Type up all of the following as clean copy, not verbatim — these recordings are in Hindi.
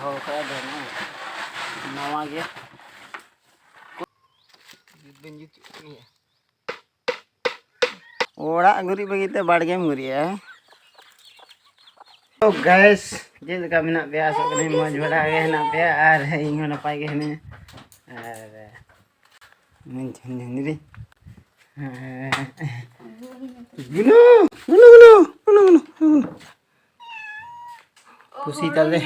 ढोल का देना नवा गया ओड़ा गुरी बगीते बाड़गे में गुरी है तो गैस जेलका मेना पे आसो कने मज बड़ा गे हेना पे आर इहो नपाय गे हेने आर मन झंझरी गुनु गुनु गुनु गुनु गुनु खुशी तले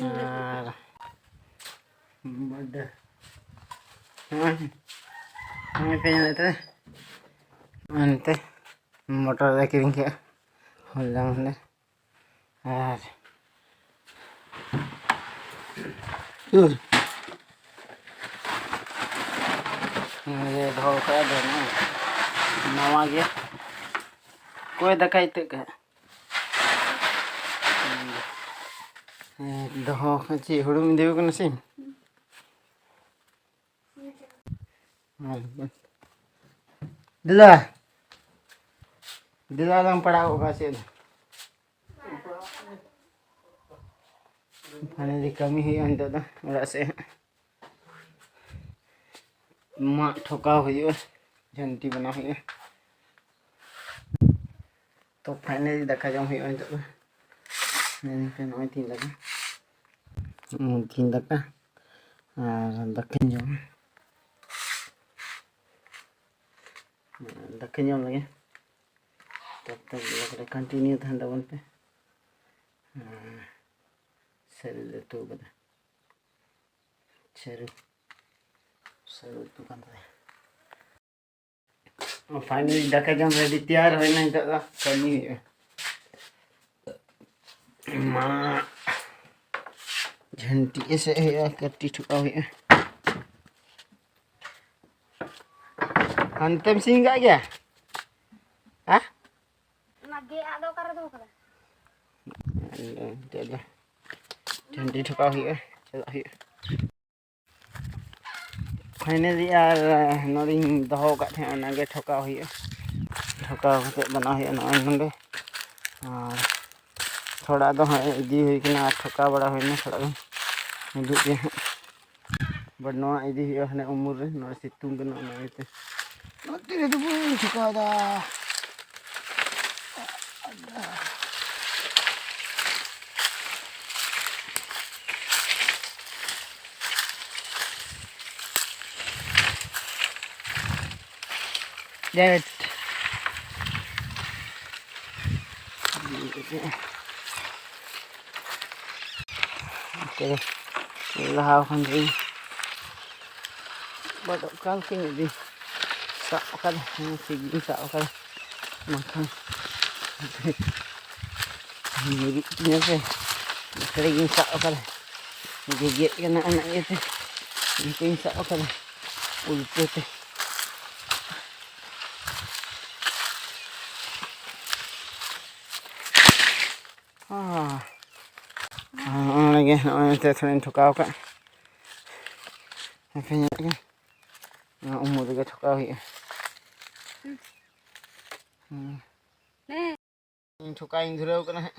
आर बड़ हमें पे लेते अंते मोटर रे किरिंग के होला हमने आर ये ढोल का देना नवा गया कोई दखाई तक दहो ची हुड़ू में देव कन सिम दिला दिला लंग पड़ा होगा से खाने की कमी हुई अंदर तो बड़ा से माँ ठोका हुई है झंटी बना हुई है तो फाइनली देखा जाऊँ हुई अंदर तो मैंने पे नॉय तीन लगा तीन लगा दक्षिण जाऊँ दक्षिण जाऊँ लगे तब तक लोग कंटिन्यू था दबन पे शरीर तो बता शरीर तो कंधा और फाइनली देखा जाऊँ रेडी तैयार है नहीं तो करनी है माँ झंटी से है कट्टी ठुका हुई है अंतिम सिंह आ गया हाँ नगे आदो कर दो कर चलो झंटी ठुका हुई है चलो हुई फाइनली यार नोरिंग दहो का थे नगे ठोका हुई है ठोका होते बना हुई है नगे और थोड़ा दो है इदी हुई कि ना ठोका बड़ा हुई ना थोड़ा दो हिदू के बट नवा इदी हुई है उम्र रे नवा सितुंग के ना इते नोती रे तो ठोका दा That okay lah kan ni baru kal kini di sakan sigi sakan makan ini ni se sering sakan gigit kena anak itu ini sakan ulput lagi nanti sering ठुकाव का फिर ये उम्र के ठुकाव ही ठुका इंद्रियों का है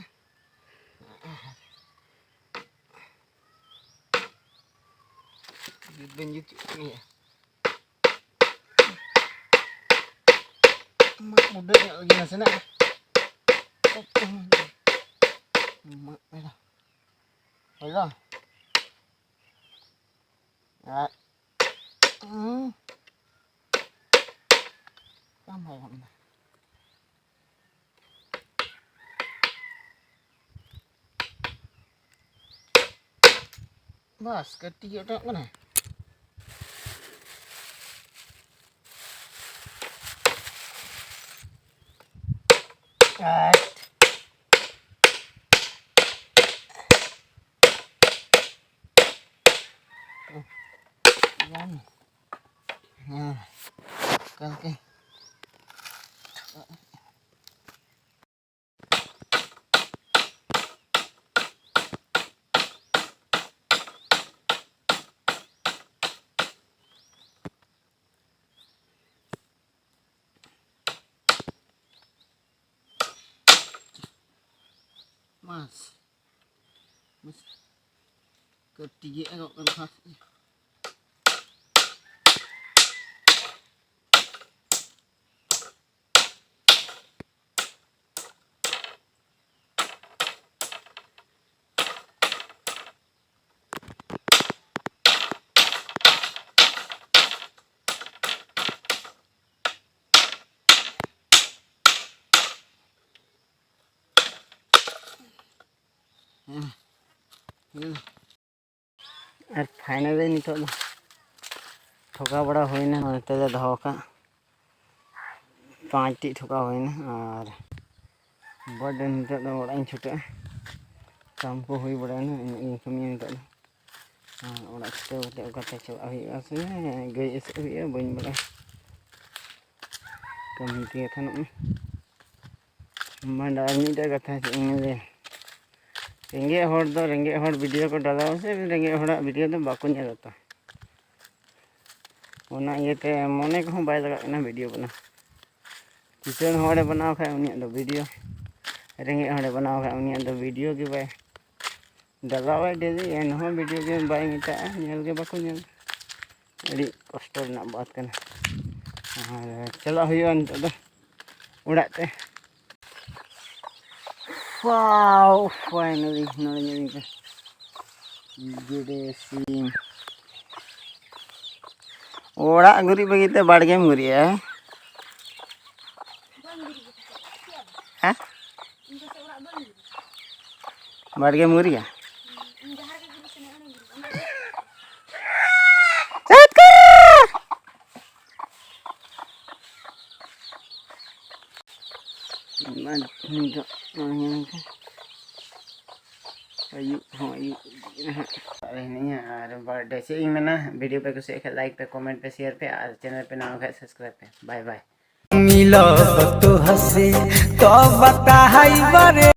benjut ni ya mak muda lagi nasi nak mak merah Hello. Đấy. Cảm ơn lắm. Bas, ketiga tak mana? Yan. Okay. Mas. टिगे agak kan और फाइनली नितो ठोका बड़ा होना नोते दो का 5 टी ठोका होना और बड़े नितो बड़ा छुटा काम को हुई बड़ा इन कमी नितो ओड़ा छुटे कते चला से गई से बन बड़ा कमी के थान मंडा मिटे कथा इंगे रेंगे हर दो रेंगे हर वीडियो को डाला से रेंगे हर वीडियो तो बाको नेलता ओना इते मने को बाय लगा वीडियो बना किचन हड़े बनाव खाए उनिया दो वीडियो रेंगे हड़े बनाव खाए उनिया दो वीडियो के बाय डालावे डेली एन हो वीडियो के बाय मिटा नेल के बाको नेल अड़ी कष्ट ना बात करना और चला हुआ दो उड़ाते वाओ फाइनली नोड़े गेडे सीम ओड़ा गुरी बगीते बाड़गे में गुरी है हाँ बाड़गे में गुरी है बर्थडे से मैंने वीडियो पे कुछ लाइक पे कमेंट पे शेयर पे और चैनल पे नाम है सब्सक्राइब पे बाय बाय मिलो तो हंसे तो बताई बरे।